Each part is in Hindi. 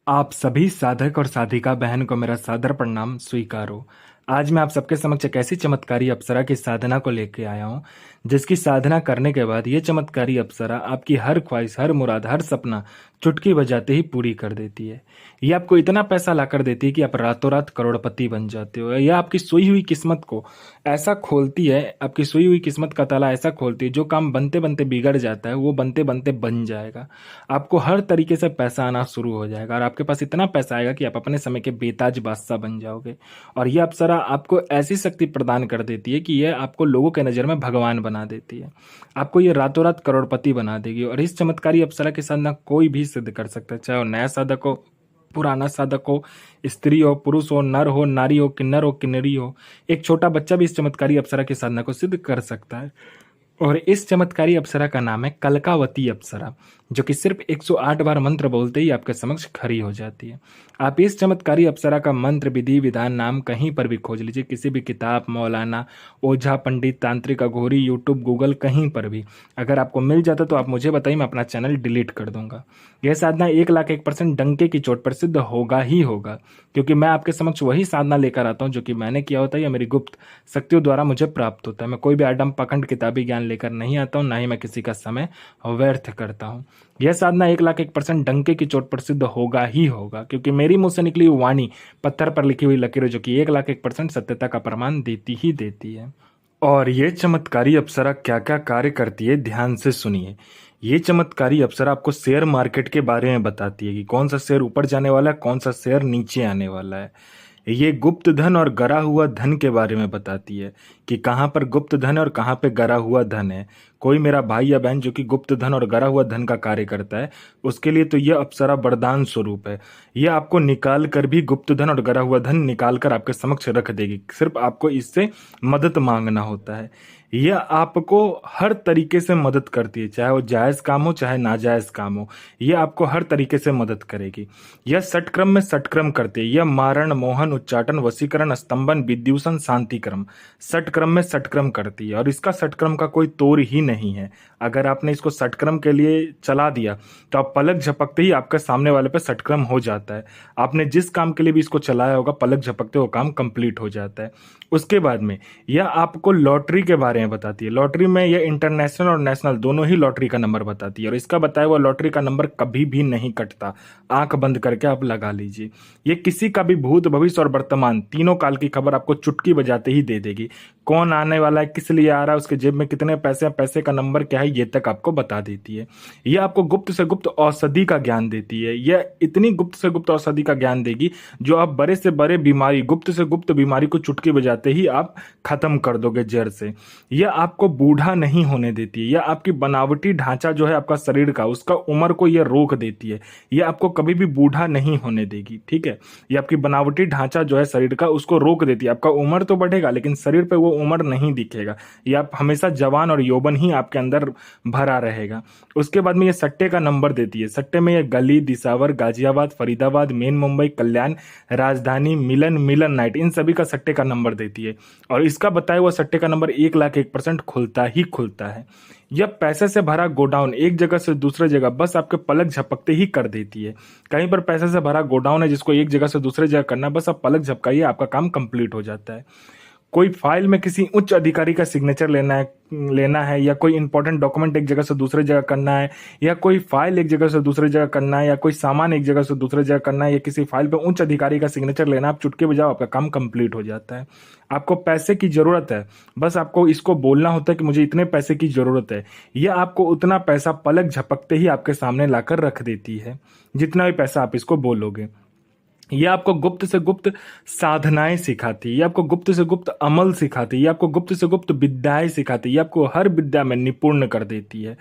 आप सभी साधक और साधिका बहन को मेरा सादर प्रणाम स्वीकार हो। आज मैं आप सबके समक्ष एक ऐसी चमत्कारी अप्सरा की साधना को लेके आया हूँ, जिसकी साधना करने के बाद ये चमत्कारी अप्सरा आपकी हर ख्वाहिश, हर मुराद, हर सपना चुटकी बजाते ही पूरी कर देती है। ये आपको इतना पैसा ला कर देती है कि आप रातों रात करोड़पति बन जाते हो। यह आपकी सोई हुई किस्मत को ऐसा खोलती है, आपकी सोई हुई किस्मत का ताला ऐसा खोलती है, जो काम बनते बनते बिगड़ जाता है वो बनते बनते बन जाएगा। आपको हर तरीके से पैसा आना शुरू हो जाएगा और आपके पास इतना पैसा आएगा कि आप अपने समय के बेताज बादशाह बन जाओगे। और यह अप्सरा आपको ऐसी शक्ति प्रदान कर देती है कि यह आपको लोगों के नज़र में भगवान बना देती है। आपको ये रातों रात करोड़पति बना देगी और इस चमत्कारी अप्सरा के साथ ना कोई भी सिद्ध कर सकता है, चाहे वो नया साधक हो, पुराना साधक हो, स्त्री हो, पुरुष हो, नर हो, नारी हो, किन्नर हो, किन्नरी हो। एक छोटा बच्चा भी इस चमत्कारी अप्सरा की साधना को सिद्ध कर सकता है। और इस चमत्कारी अप्सरा का नाम है कलकावती अप्सरा, जो कि सिर्फ 108 बार मंत्र बोलते ही आपके समक्ष खड़ी हो जाती है। आप इस चमत्कारी अप्सरा का मंत्र, विधि, विधान, नाम कहीं पर भी खोज लीजिए, किसी भी किताब, मौलाना, ओझा, पंडित, तांत्रिक, अघोरी, यूट्यूब, गूगल, कहीं पर भी अगर आपको मिल जाता तो आप मुझे बताइए, मैं अपना चैनल डिलीट कर दूंगा। यह साधना 1,01% डंके की चोट पर सिद्ध होगा ही होगा, क्योंकि मैं आपके समक्ष वही साधना लेकर आता हूँ जो कि मैंने किया होता है या मेरी गुप्त शक्तियों द्वारा मुझे प्राप्त होता है। मैं कोई भी आडम पाखंड किताबी ज्ञान लेकर नहीं आता हूँ, ना ही मैं किसी का समय व्यर्थ करता हूँ। यह साधना 1,01% डंके की चोट पर सिद्ध होगा ही होगा, क्योंकि मेरी मुंह से निकली हुई वाणी पत्थर पर लिखी हुई लकीरें जो कि 1,01% सत्यता का प्रमाण देती ही देती है। और ये चमत्कारी अप्सरा क्या क्या कार्य करती है, ध्यान से सुनिए। ये चमत्कारी अप्सरा आपको शेयर मार्केट के बारे में बताती है कि कौन सा शेयर ऊपर जाने वाला है, कौन सा शेयर नीचे आने वाला है। ये गुप्त धन और गरा हुआ धन के बारे में बताती है कि कहाँ पर गुप्त धन और कहाँ पे गरा हुआ धन है। कोई मेरा भाई या बहन जो कि गुप्त धन और गरा हुआ धन का कार्य करता है, उसके लिए तो यह अप्सरा वरदान स्वरूप है। यह आपको निकाल कर भी गुप्त धन और गरा हुआ धन निकाल कर आपके समक्ष रख देगी, सिर्फ आपको इससे मदद मांगना होता है। यह आपको हर तरीके से मदद करती है, चाहे वो जायज़ काम हो चाहे नाजायज़ काम हो, यह आपको हर तरीके से मदद करेगी। यह षटक्रम में षटक्रम करती है। यह मारण, मोहन, उच्चाटन, वशीकरण, स्तंभन, विद्यूषण, शांतिक्रम, षटक्रम में षटक्रम करती है और इसका षटक्रम का कोई तोड़ ही नहीं है। अगर आपने इसको षटक्रम के लिए चला दिया तो आप पलक झपकते ही आपके सामने वाले पे षटक्रम हो जाता है। आपने जिस काम के लिए भी इसको चलाया होगा, पलक झपकते वो काम कंप्लीट हो जाता है। उसके बाद में यह आपको लॉटरी के बारे में बताती है। लॉटरी में यह इंटरनेशनल और नेशनल दोनों ही लॉटरी का नंबर बताती है और इसका बताया हुआ लॉटरी का नंबर कभी भी नहीं कटता। आंख बंद करके आप लगा लीजिए। ये किसी का भी भूत, भविष्य और वर्तमान तीनों काल की खबर आपको चुटकी बजाते ही दे देगी। कौन आने वाला है, किस लिए आ रहा है, उसके जेब में कितने पैसे हैं, पैसे का नंबर क्या है, ये तक आपको बता देती है। यह आपको गुप्त से गुप्त औषधि का ज्ञान देती है। यह इतनी गुप्त से गुप्त औषधि का ज्ञान देगी जो आप बड़े से बड़े बीमारी, गुप्त से गुप्त बीमारी को चुटकी बजाते ही आप खत्म कर दोगे जड़ से। यह आपको बूढ़ा नहीं होने देती है। यह आपकी बनावटी ढांचा जो है आपका शरीर का, उसका उम्र को यह रोक देती है। यह आपको कभी भी बूढ़ा नहीं होने देगी, ठीक है। ये आपकी बनावटी ढांचा जो है शरीर का, उसको रोक देती है। आपका उम्र तो बढ़ेगा लेकिन शरीर पे वो उम्र नहीं दिखेगा। ये आप हमेशा जवान और यौवन ही आपके अंदर भरा रहेगा। उसके बाद में ये सट्टे का नंबर देती है। सट्टे में ये गली, दिसावर, गाजियाबाद, फरीदाबाद, मेन मुंबई, कल्याण, राजधानी, मिलन, मिलन नाइट, इन सभी का सट्टे का नंबर देती है और इसका बताया हुआ सट्टे का नंबर 1,01% खुलता ही खुलता है। यह पैसे से भरा गोडाउन एक जगह से दूसरे जगह बस आपके पलक झपकते ही कर देती है। कहीं पर पैसे से भरा गोडाउन है जिसको एक जगह से दूसरे जगह करना है, बस आप पलक झपकाइए, आपका काम कंप्लीट हो जाता है। कोई फाइल में किसी उच्च अधिकारी का सिग्नेचर लेना है या कोई इंपॉर्टेंट डॉक्यूमेंट एक जगह से दूसरे जगह करना है, या कोई फाइल एक जगह से दूसरे जगह करना है, या कोई सामान एक जगह से दूसरे जगह करना है, या किसी फाइल पे उच्च अधिकारी का सिग्नेचर लेना, आप चुटकी बजाओ, आपका काम कंप्लीट हो जाता है। आपको पैसे की जरूरत है, बस आपको इसको बोलना होता है कि मुझे इतने पैसे की जरूरत है। यह आपको उतना पैसा पलक झपकते ही आपके सामने लाकर रख देती है, जितना भी पैसा आप इसको बोलोगे। ये आपको गुप्त से गुप्त साधनाएं सिखाती है, ये आपको गुप्त से गुप्त अमल सिखाती है, ये आपको गुप्त से गुप्त विद्याएं सिखाती है, ये आपको हर विद्या में निपुण कर देती है।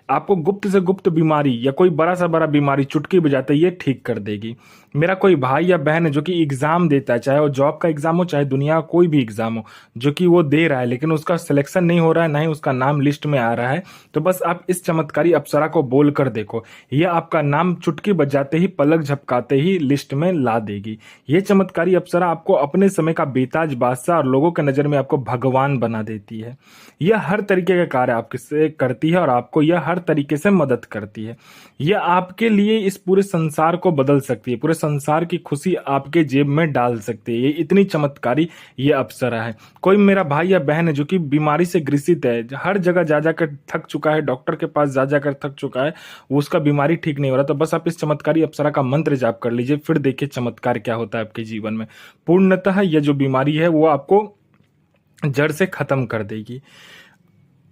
आपको गुप्त से गुप्त बीमारी या कोई बड़ा सा बड़ा बीमारी चुटकी बजाते ये ठीक कर देगी। मेरा कोई भाई या बहन है जो कि एग्जाम देता है, चाहे वो जॉब का एग्जाम हो चाहे दुनिया का कोई भी एग्जाम हो, जो कि वो दे रहा है लेकिन उसका सिलेक्शन नहीं हो रहा है, ना ही उसका नाम लिस्ट में आ रहा है, तो बस आप इस चमत्कारी अप्सरा को बोल कर देखो, यह आपका नाम चुटकी बजाते ही, पलक झपकाते ही लिस्ट में ला देगी। ये चमत्कारी अप्सरा आपको अपने समय का बेताज बादशाह और लोगों के नज़र में आपको भगवान बना देती है। यह हर तरीके का कार्य आपसे करती है और आपको यह हर तरीके से मदद करती है। यह आपके लिए इस पूरे संसार को बदल सकती है, पूरे संसार की खुशी आपके जेब में डाल सकती है। ये इतनी चमत्कारी ये अप्सरा है। कोई मेरा भाई या बहन है जो कि बीमारी से ग्रसित है, हर जगह जा जाकर थक चुका है, डॉक्टर के पास जा जाकर थक चुका है, वो उसका बीमारी ठीक नहीं हो रहा, तो बस आप इस चमत्कारी अप्सरा का मंत्र जाप कर लीजिए, फिर देखिए चमत्कार क्या होता है आपके जीवन में। पूर्णतः यह जो बीमारी है वो आपको जड़ से खत्म कर देगी।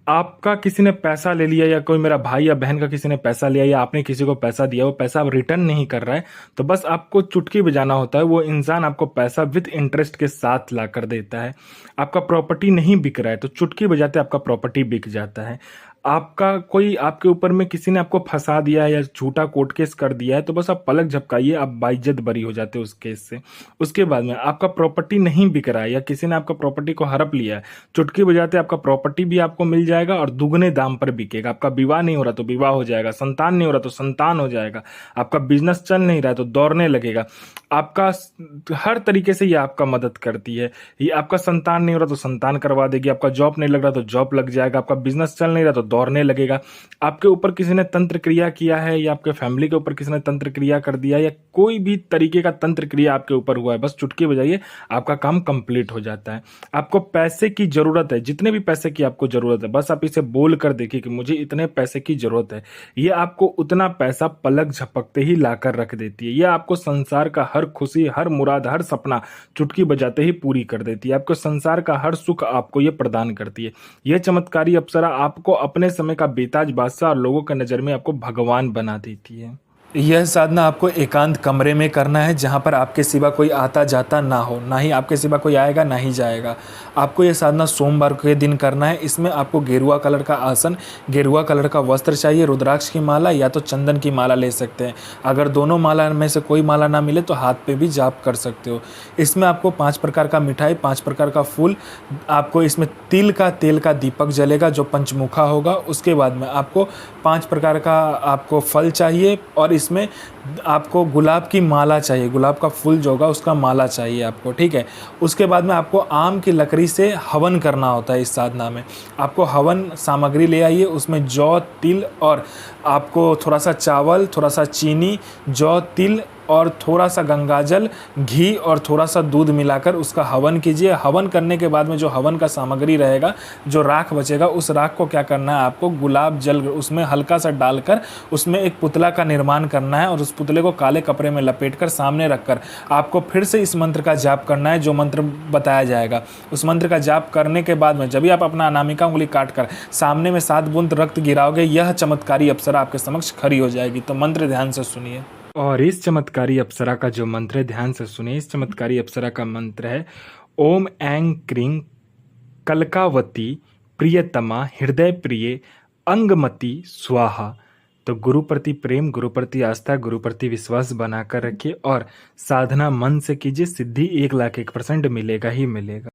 आपका किसी ने पैसा ले लिया या कोई मेरा भाई या बहन का किसी ने पैसा लिया या आपने किसी को पैसा दिया, वो पैसा अब रिटर्न नहीं कर रहा है, तो बस आपको चुटकी बजाना होता है, वो इंसान आपको पैसा विद इंटरेस्ट के साथ ला कर देता है। आपका प्रॉपर्टी नहीं बिक रहा है तो चुटकी बजाते आपका प्रॉपर्टी बिक जाता है। आपका कोई आपके ऊपर में किसी ने आपको फंसा दिया है या झूठा कोर्ट केस कर दिया है, तो बस आप पलक झपकाइए, आप बाइज्जत बरी हो जाते हो उस केस से। उसके बाद में आपका प्रॉपर्टी नहीं बिक रहा है या किसी ने आपका प्रॉपर्टी को हड़प लिया है, चुटकी बजाते आपका प्रॉपर्टी भी आपको मिल जाएगा और दुगने दाम पर बिकेगा। आपका विवाह नहीं हो रहा तो विवाह हो जाएगा, संतान नहीं हो रहा तो संतान हो जाएगा, आपका बिजनेस चल नहीं रहा है तो दौड़ने लगेगा। आपका हर तरीके से ये आपका मदद करती है। ये आपका संतान नहीं हो रहा तो संतान करवा देगी, आपका जॉब नहीं लग रहा तो जॉब लग जाएगा, आपका बिजनेस चल नहीं रहा तो दौड़ने लगेगा। आपके ऊपर किसी ने तंत्र क्रिया किया है या आपके फैमिली के ऊपर किसी ने तंत्र क्रिया कर दिया या कोई भी तरीके का तंत्र क्रिया आपके ऊपर हुआ है, बस चुटकी बजाइए, आपका काम कंप्लीट हो जाता है। आपको पैसे की जरूरत है, जितने भी पैसे की आपको जरूरत है, बस आप इसे बोल कर देखिए कि मुझे इतने पैसे की जरूरत है, ये आपको उतना पैसा पलक झपकते ही लाकर रख देती है। ये आपको संसार का हर खुशी, हर मुराद, हर सपना चुटकी बजाते ही पूरी कर देती है। आपको संसार का हर सुख आपको ये प्रदान करती है। यह चमत्कारी अप्सरा आपको अपने समय का बेताज बादशाह और लोगों की नजर में आपको भगवान बना देती है। यह साधना आपको एकांत कमरे में करना है जहाँ पर आपके सिवा कोई आता जाता ना हो, ना ही आपके सिवा कोई आएगा ना ही जाएगा। आपको यह साधना सोमवार के दिन करना है। इसमें आपको गेरुआ कलर का आसन, गेरुआ कलर का वस्त्र चाहिए, रुद्राक्ष की माला या तो चंदन की माला ले सकते हैं। अगर दोनों माला में से कोई माला ना मिले तो हाथ पे भी जाप कर सकते हो। इसमें आपको 5 प्रकार का मिठाई, 5 प्रकार का फूल, आपको इसमें तिल का तेल का दीपक जलेगा जो पंचमुखा होगा। उसके बाद में आपको 5 प्रकार का आपको फल चाहिए और इसमें आपको गुलाब की माला चाहिए, गुलाब का फूल जो होगा उसका माला चाहिए आपको, ठीक है। उसके बाद में आपको आम की लकड़ी से हवन करना होता है। इस साधना में आपको हवन सामग्री ले आइए, उसमें जौ, तिल और आपको थोड़ा सा चावल, थोड़ा सा चीनी, जौ, तिल और थोड़ा सा गंगाजल, घी और थोड़ा सा दूध मिलाकर उसका हवन कीजिए। हवन करने के बाद में जो हवन का सामग्री रहेगा, जो राख बचेगा, उस राख को क्या करना है, आपको गुलाब जल उसमें हल्का सा डालकर उसमें एक पुतला का निर्माण करना है और उस पुतले को काले कपड़े में लपेटकर सामने रखकर आपको फिर से इस मंत्र का जाप करना है जो मंत्र बताया जाएगा। उस मंत्र का जाप करने के बाद में जब भी आप अपना अनामिका उंगली काट कर सामने में 7 बूंद रक्त गिराओगे, यह चमत्कारी अप्सरा आपके समक्ष खड़ी हो जाएगी। तो मंत्र ध्यान से सुनिए। और इस चमत्कारी अप्सरा का जो मंत्र है ध्यान से सुनिए। इस चमत्कारी अप्सरा का मंत्र है ओम ऐं क्रीं कलकावती प्रियतमा हृदय प्रिय अंगमति स्वाहा। तो गुरु प्रति प्रेम, गुरु प्रति आस्था, गुरु प्रति विश्वास बनाकर रखिए और साधना मन से कीजिए, सिद्धि 1,01,000% मिलेगा ही मिलेगा।